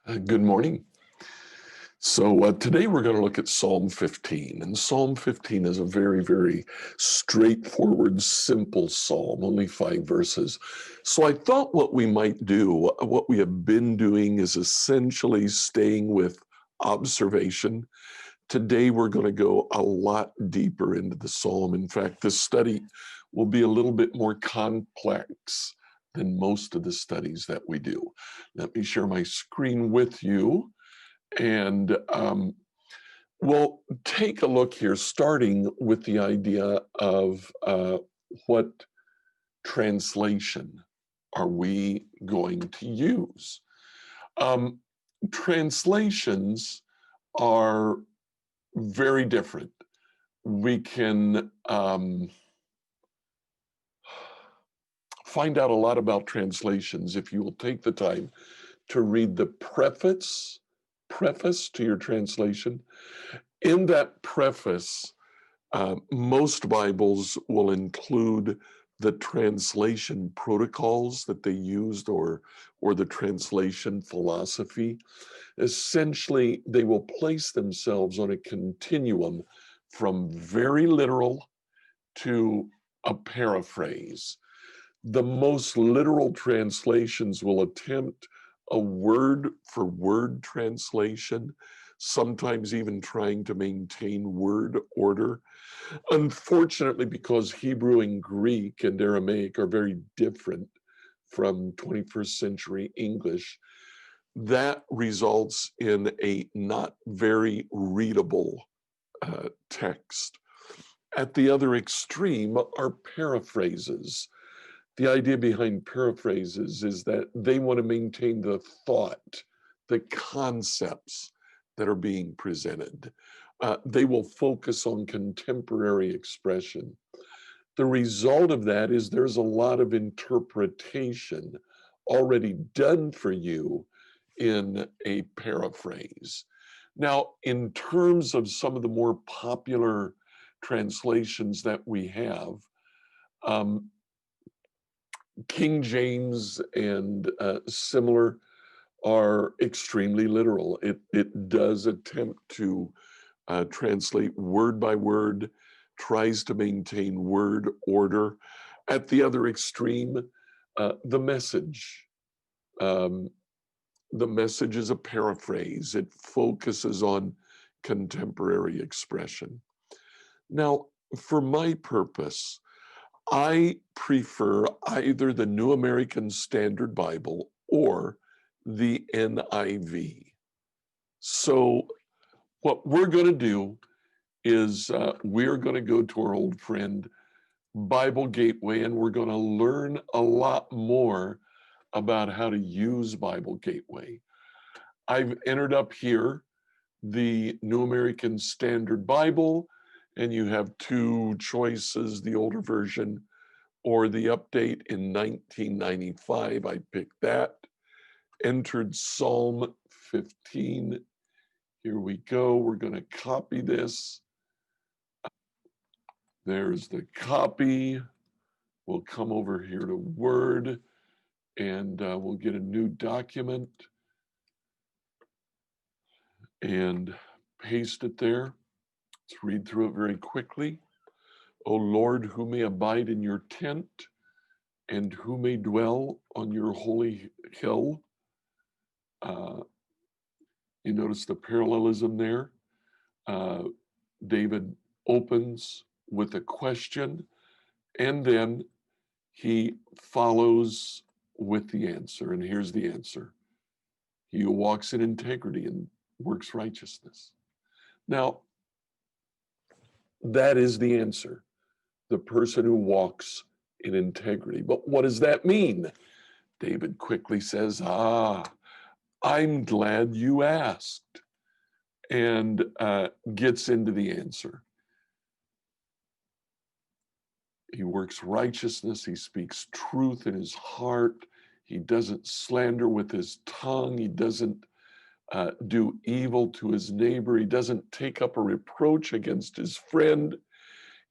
Good morning. So today we're going to look at Psalm 15. And Psalm 15 is a very, very straightforward, simple psalm, only 5 verses. So I thought what we might do, what we have been doing, is essentially staying with observation. Today we're going to go a lot deeper into the psalm. In fact, this study will be a little bit more complex than most of the studies that we do. Let me share my screen with you. And we'll take a look here, starting with the idea of what translation are we going to use. Um, Translations are very different. We can find out a lot about translations if you will take the time to read the preface to your translation. In that preface, most Bibles will include the translation protocols that they used, or the translation philosophy. Essentially, they will place themselves on a continuum from very literal to a paraphrase. The most literal translations will attempt a word for word translation, sometimes even trying to maintain word order. Unfortunately, because Hebrew and Greek and Aramaic are very different from 21st century English, that results in a not very readable text. At the other extreme are paraphrases. The idea behind paraphrases is that they want to maintain the thought, the concepts that are being presented. They will focus on contemporary expression. The result of that is there's a lot of interpretation already done for you in a paraphrase. Now, in terms of some of the more popular translations that we have, um, King James and similar are extremely literal. It does attempt to translate word by word, tries to maintain word order. At the other extreme, the message. Um, the message is a paraphrase. It focuses on contemporary expression. Now, for my purpose, I prefer either the New American Standard Bible or the NIV. So, what we're going to do is we're going to go to our old friend Bible Gateway, and we're going to learn a lot more about how to use Bible Gateway. I've entered up here the New American Standard Bible, and you have two choices, the older version or the update in 1995. I picked that, entered Psalm 15. Here we go. We're going to copy this. There's the copy. We'll come over here to Word, and we'll get a new document and paste it there. Let's read through it very quickly. O Lord, who may abide in your tent and who may dwell on your holy hill? You notice the parallelism there. David opens with a question, and then he follows with the answer. And here's the answer: He who walks in integrity and works righteousness. Now, that is the answer: the person who walks in integrity. But what does that mean? David quickly says, I'm glad you asked, and gets into the answer. He works righteousness. He speaks truth in his heart. He doesn't slander with his tongue. He doesn't do evil to his neighbor. He doesn't take up a reproach against his friend.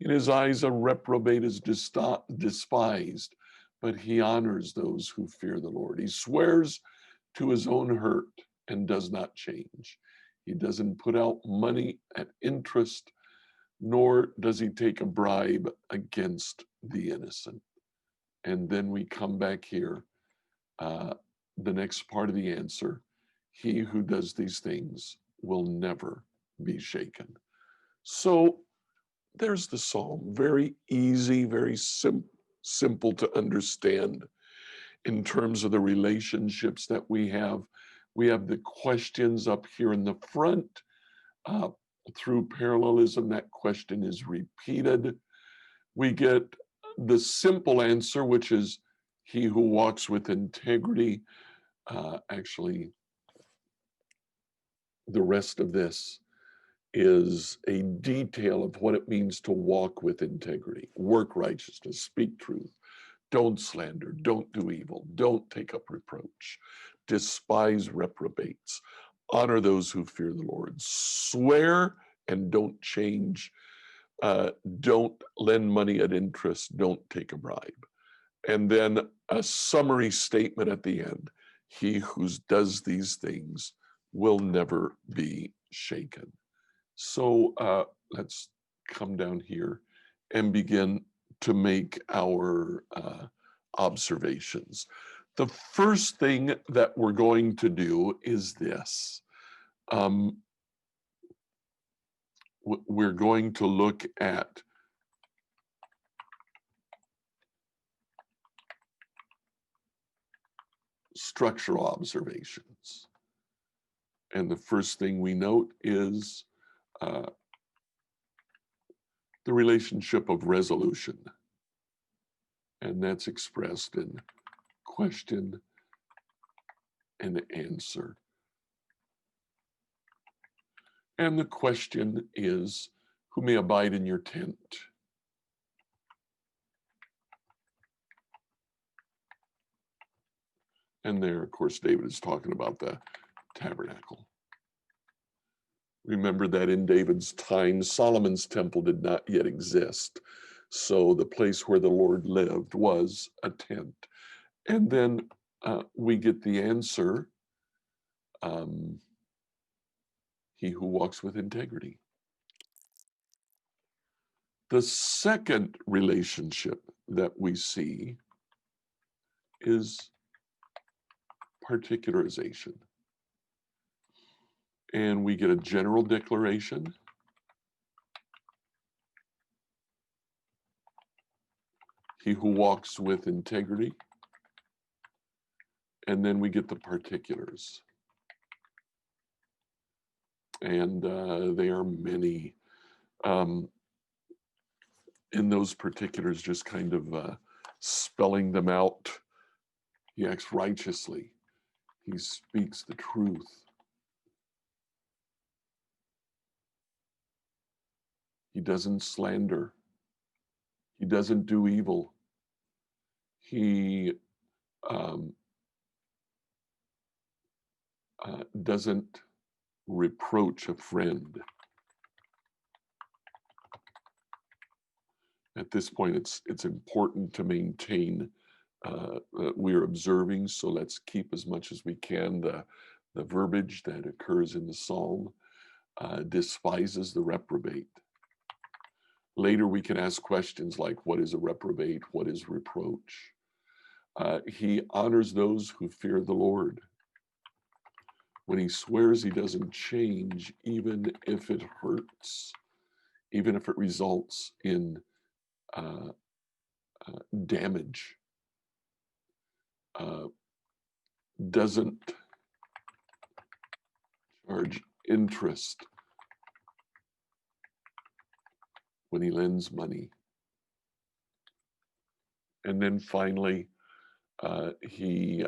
In his eyes, a reprobate is despised, but he honors those who fear the Lord. He swears to his own hurt and does not change. He doesn't put out money at interest, nor does he take a bribe against the innocent. And then we come back here, the next part of the answer, he who does these things will never be shaken. So there's the psalm, very easy, very simple to understand in terms of the relationships that we have. We have the questions up here in the front. Through parallelism, that question is repeated. We get the simple answer, which is he who walks with integrity. Actually, the rest of this is a detail of what it means to walk with integrity, work righteousness, speak truth, don't slander, don't do evil, don't take up reproach, despise reprobates, honor those who fear the Lord, swear and don't change, don't lend money at interest, don't take a bribe. And then a summary statement at the end, he who does these things will never be shaken. So let's come down here and begin to make our observations. The first thing that we're going to do is this. We're going to look at structural observations. And the first thing we note is the relationship of resolution. And that's expressed in question and answer. And the question is, who may abide in your tent? And there, of course, David is talking about the tabernacle. Remember that in David's time, Solomon's temple did not yet exist. So the place where the Lord lived was a tent. And then we get the answer, he who walks with integrity. The second relationship that we see is particularization. And we get a general declaration. He who walks with integrity. And then we get the particulars. And they are many. In those particulars, just kind of spelling them out. He acts righteously. He speaks the truth. He doesn't slander. He doesn't do evil. He doesn't reproach a friend. At this point, it's important to maintain we're observing, so let's keep as much as we can the verbiage that occurs in the psalm. Despises the reprobate. Later, we can ask questions like, what is a reprobate? What is reproach? He honors those who fear the Lord. When he swears, he doesn't change, even if it hurts, even if it results in damage. Doesn't charge interest when he lends money. And then finally, he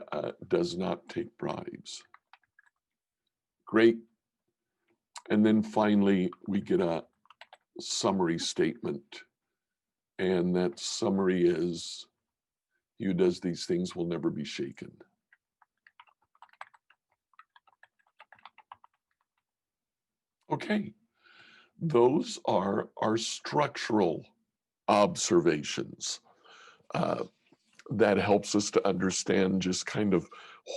does not take bribes. Great. And then finally, we get a summary statement. And that summary is, he who does these things will never be shaken. Okay, those are our structural observations. That helps us to understand just kind of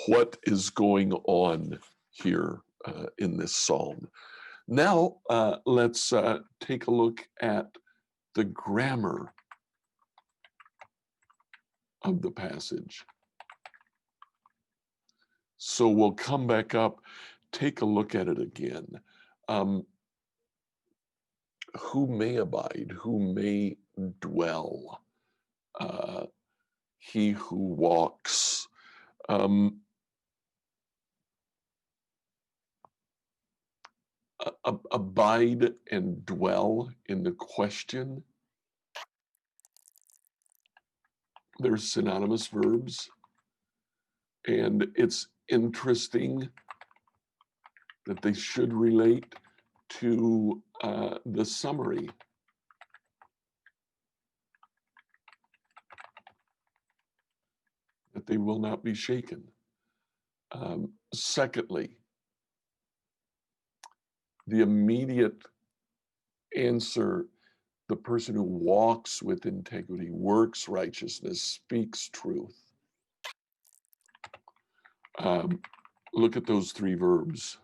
what is going on here in this psalm. Now, let's take a look at the grammar of the passage. So we'll come back up, take a look at it again. Who may abide, who may dwell, he who walks. Abide and dwell in the question. They're synonymous verbs. And it's interesting that they should relate to the summary. That they will not be shaken. Secondly, the immediate answer, the person who walks with integrity, works righteousness, speaks truth. Look at those three verbs.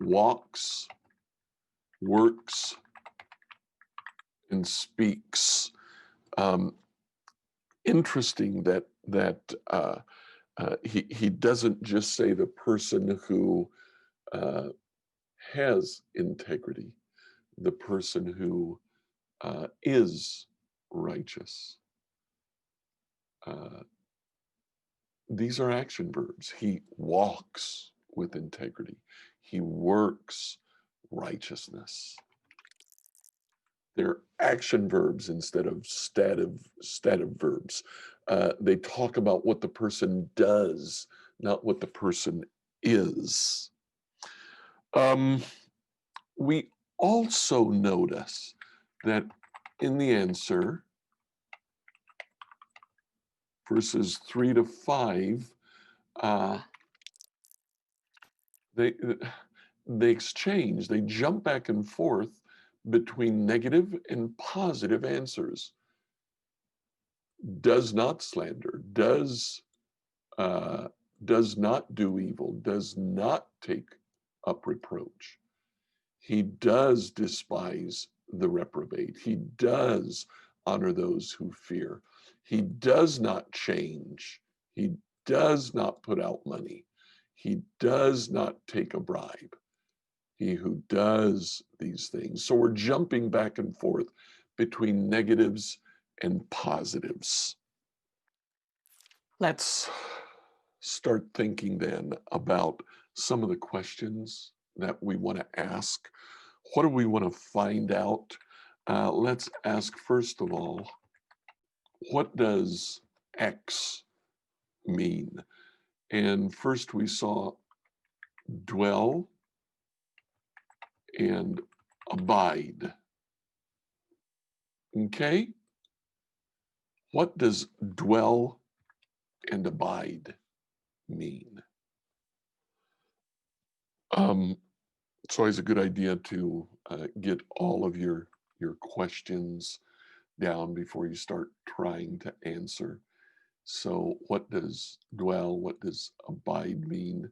Walks, works, and speaks. Interesting that he doesn't just say the person who has integrity, the person who is righteous. These are action verbs. He walks with integrity. He works righteousness. They're action verbs instead of stative verbs. They talk about what the person does, not what the person is. We also notice that in the answer, verses 3 to 5, they exchange, they jump back and forth between negative and positive answers. Does not slander, does not do evil, does not take up reproach. He does despise the reprobate. He does honor those who fear. He does not change. He does not put out money. He does not take a bribe. He who does these things. So we're jumping back and forth between negatives and positives. Let's start thinking then about some of the questions that we want to ask. What do we want to find out? Let's ask, first of all, what does X mean? And first we saw dwell and abide. Okay? What does dwell and abide mean? It's always a good idea to get all of your questions down before you start trying to answer. So what does dwell, what does abide mean?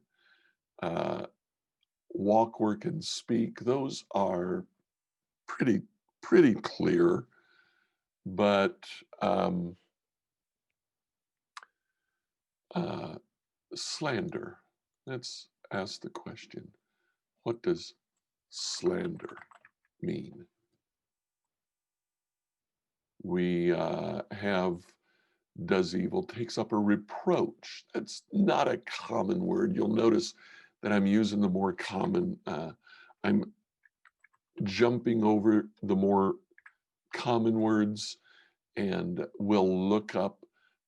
Walk, work, and speak, those are pretty clear, but slander, let's ask the question, what does slander mean? We have does evil, takes up a reproach. That's not a common word. You'll notice that I'm using the more common, I'm jumping over the more common words, and we'll look up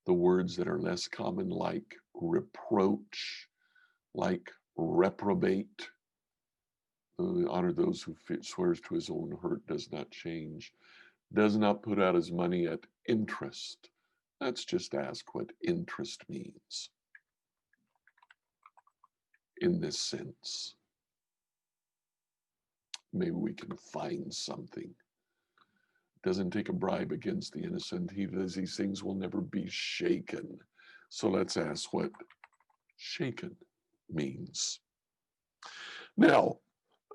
the words that are less common, like reproach, like reprobate. Honor those who swears to his own hurt, does not change, does not put out his money at interest. Let's just ask what interest means in this sense. Maybe we can find something. Doesn't take a bribe against the innocent. He does these things will never be shaken. So let's ask what shaken means. Now,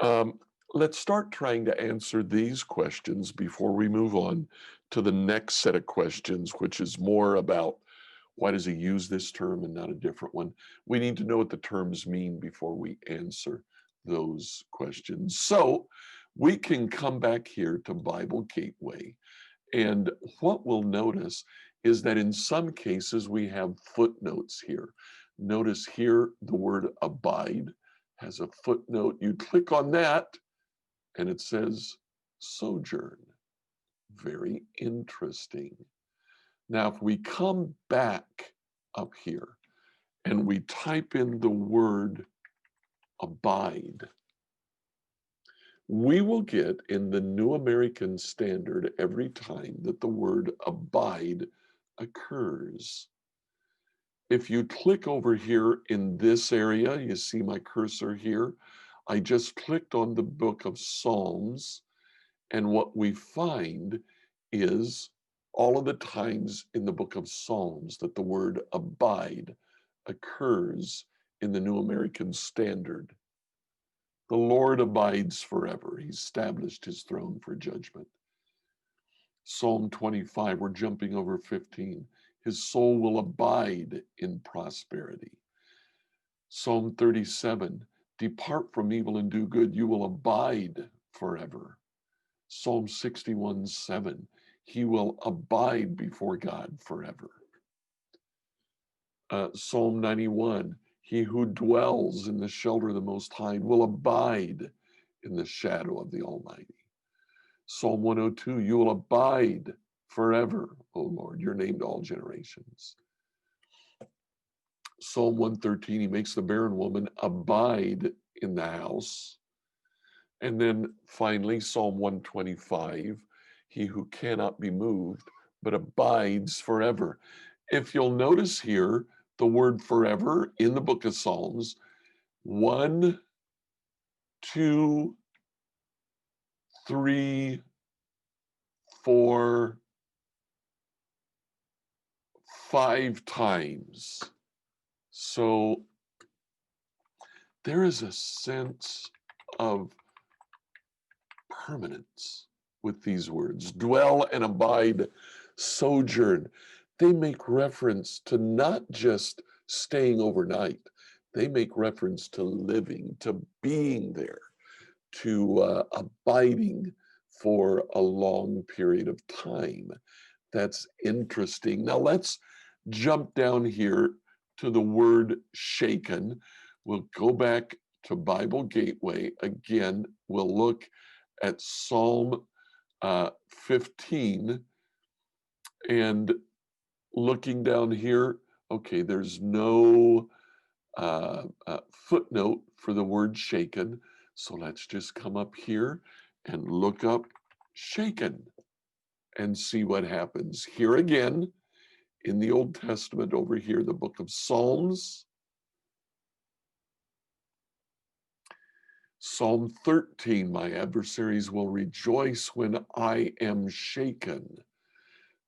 um, let's start trying to answer these questions before we move on to the next set of questions, which is more about why does he use this term and not a different one? We need to know what the terms mean before we answer those questions. So we can come back here to Bible Gateway, and what we'll notice is that in some cases we have footnotes here. Notice here the word abide has a footnote. You click on that and it says sojourn. Very interesting. Now, if we come back up here and we type in the word abide, we will get in the New American Standard every time that the word abide occurs. If you click over here in this area, you see my cursor here, I just clicked on the book of Psalms, and what we find is all of the times in the book of Psalms that the word abide occurs in the New American Standard. The Lord abides forever. He's established his throne for judgment. Psalm 25, we're jumping over 15. His soul will abide in prosperity. Psalm 37, depart from evil and do good. You will abide forever. Psalm 61, 7, he will abide before God forever. Psalm 91, he who dwells in the shelter of the Most High will abide in the shadow of the Almighty. Psalm 102, you will abide forever, O Lord, your name to all generations. Psalm 113, he makes the barren woman abide in the house. And then finally, Psalm 125, he who cannot be moved, but abides forever. If you'll notice here, the word forever in the book of Psalms, 1, 2, 3, 4, 5 times. So there is a sense of permanence with these words. Dwell and abide, sojourn. They make reference to not just staying overnight, they make reference to living, to being there, to abiding for a long period of time. That's interesting. Now let's jump down here to the word shaken. We'll go back to Bible Gateway. Again, we'll look at Psalm 15, and looking down here, okay, there's no footnote for the word shaken. So let's just come up here and look up shaken and see what happens. Here again, in the Old Testament over here, the book of Psalms, Psalm 13, my adversaries will rejoice when I am shaken.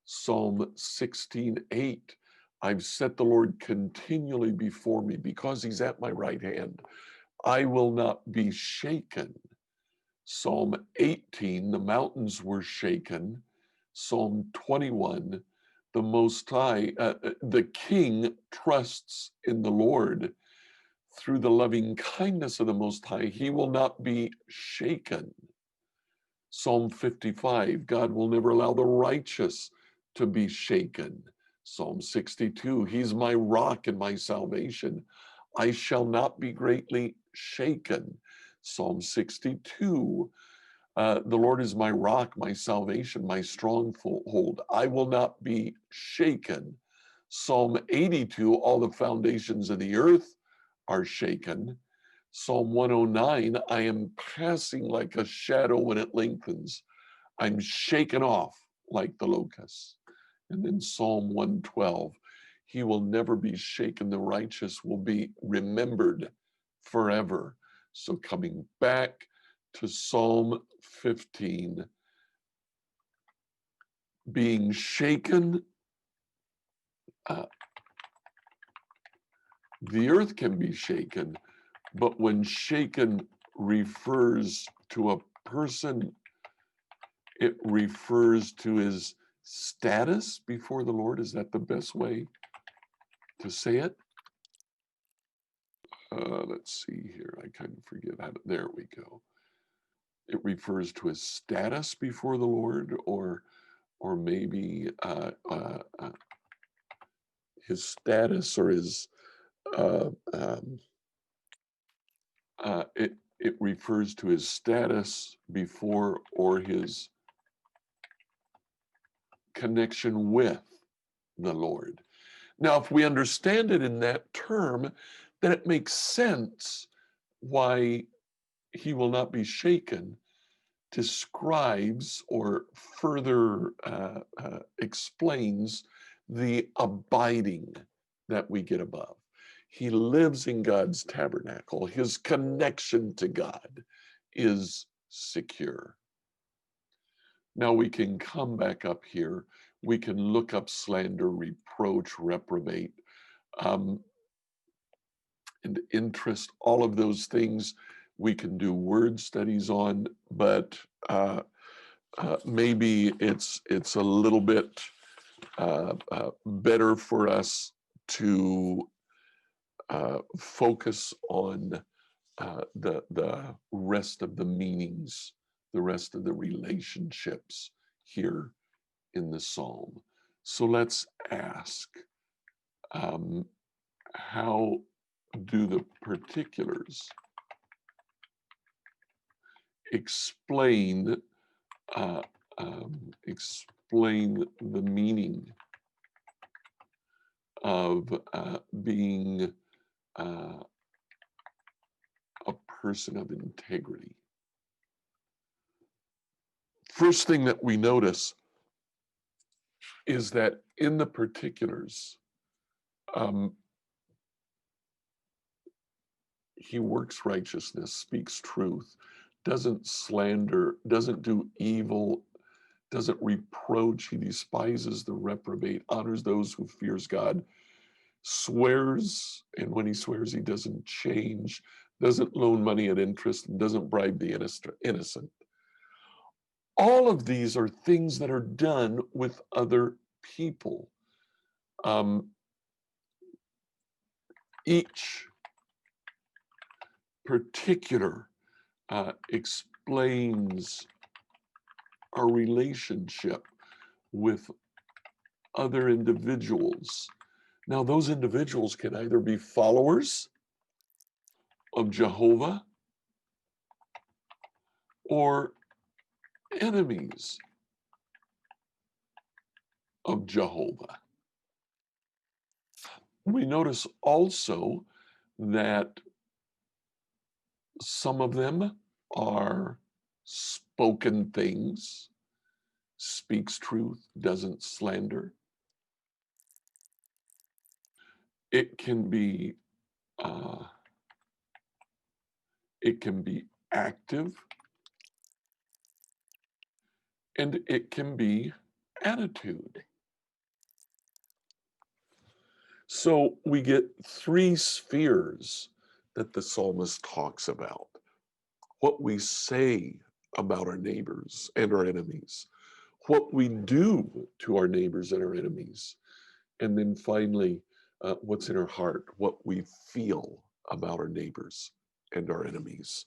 Psalm 16:8, I've set the Lord continually before me because he's at my right hand. I will not be shaken. Psalm 18, the mountains were shaken. Psalm 21, the Most High, the King trusts in the Lord. Through the loving kindness of the Most High, he will not be shaken. Psalm 55, God will never allow the righteous to be shaken. Psalm 62, he's my rock and my salvation. I shall not be greatly shaken. Psalm 62, the Lord is my rock, my salvation, my stronghold. I will not be shaken. Psalm 82, all the foundations of the earth are shaken. Psalm 109, I am passing like a shadow when it lengthens. I'm shaken off like the locusts. And then Psalm 112, he will never be shaken. The righteous will be remembered forever. So coming back to Psalm 15, being shaken, The earth can be shaken, but when shaken refers to a person, it refers to his status before the Lord. Is that the best way to say it? Let's see here. I kind of forget how to, there we go. It refers to his status before the Lord, or maybe his status, or his it refers to his status before, or his connection with the Lord. Now, if we understand it in that term, then it makes sense why he will not be shaken describes or further explains the abiding that we get above. He lives in God's tabernacle. His connection to God is secure. Now we can come back up here. We can look up slander, reproach, reprobate, and interest, all of those things we can do word studies on, but maybe it's a little bit better for us to focus on the rest of the meanings, the rest of the relationships here in the psalm. So let's ask, how do the particulars explain the meaning of being a person of integrity? First thing that we notice is that in the particulars, he works righteousness, speaks truth, doesn't slander, doesn't do evil, doesn't reproach, he despises the reprobate, honors those who fears God, swears, and when he swears, he doesn't change, doesn't loan money at interest, and doesn't bribe the innocent. All of these are things that are done with other people. Each particular explains our relationship with other individuals. Now, those individuals can either be followers of Jehovah or enemies of Jehovah. We notice also that some of them are spoken things, speaks truth, doesn't slander. It can be active, and it can be attitude. So we get three spheres that the psalmist talks about: what we say about our neighbors and our enemies, what we do to our neighbors and our enemies, and then finally, what's in our heart, what we feel about our neighbors and our enemies.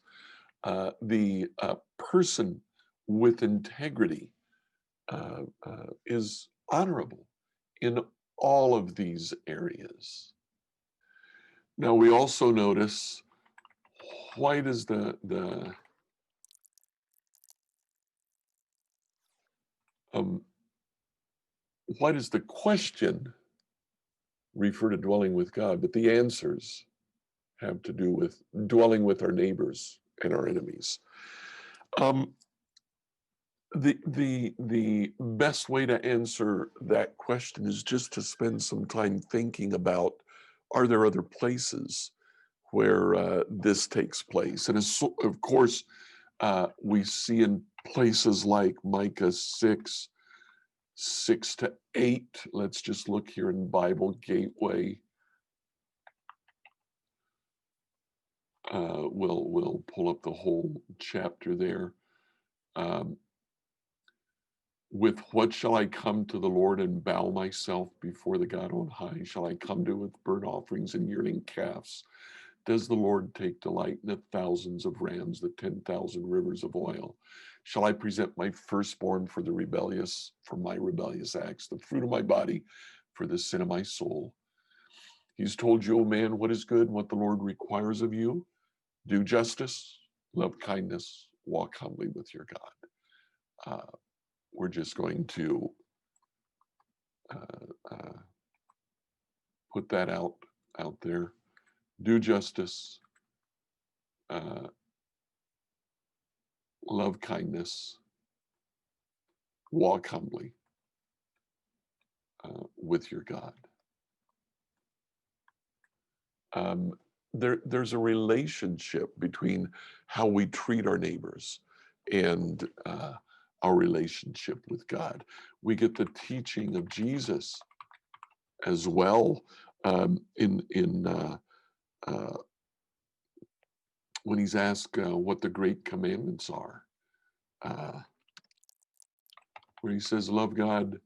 The person with integrity is honorable in all of these areas. Now we also notice, why does why does the question refer to dwelling with God, but the answers have to do with dwelling with our neighbors and our enemies? The best way to answer that question is just to spend some time thinking about, are there other places where this takes place? And of course, we see in places like Micah 6, 6-8. Let's just look here in Bible Gateway. We'll pull up the whole chapter there. Um, with what shall I come to the Lord and bow myself before the God on high? Shall I come to with burnt offerings and yearling calves? Does the Lord take delight in the thousands of rams, the 10,000 rivers of oil? Shall I present my firstborn for my rebellious acts, the fruit of my body for the sin of my soul? He's told you, O man, what is good and what the Lord requires of you. Do justice, love kindness, walk humbly with your God. We're just going to put that out there. Do justice, love kindness, walk humbly with your God. There's a relationship between how we treat our neighbors and our relationship with God. We get the teaching of Jesus as well in when he's asked what the great commandments are, where he says, "Love God,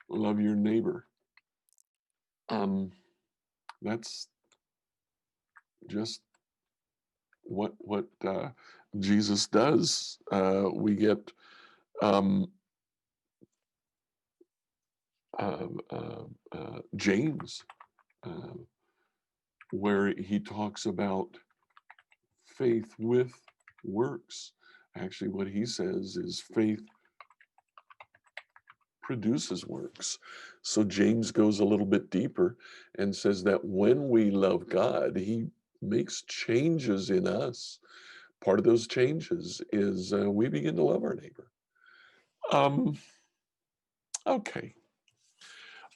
love your neighbor." That's just what Jesus does. We get James, where he talks about faith with works. Actually, what he says is faith produces works. So James goes a little bit deeper and says that when we love God, he makes changes in us. Part of those changes is we begin to love our neighbor. Okay.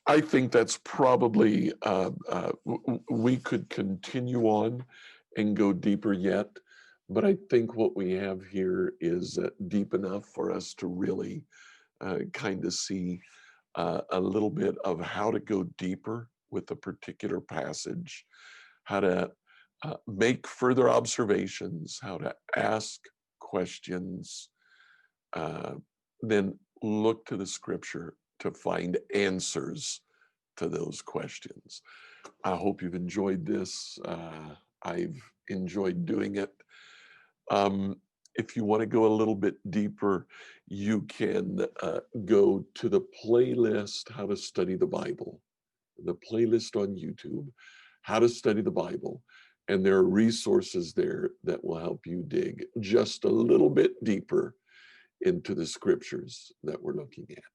I think that's probably, we could continue on and go deeper yet, but I think what we have here is deep enough for us to really kind of see a little bit of how to go deeper with a particular passage, how to make further observations, how to ask questions, then look to the scripture to find answers to those questions. I hope you've enjoyed this. I've enjoyed doing it. If you want to go a little bit deeper, you can go to the playlist, How to Study the Bible, the playlist on YouTube, How to Study the Bible. And there are resources there that will help you dig just a little bit deeper into the scriptures that we're looking at.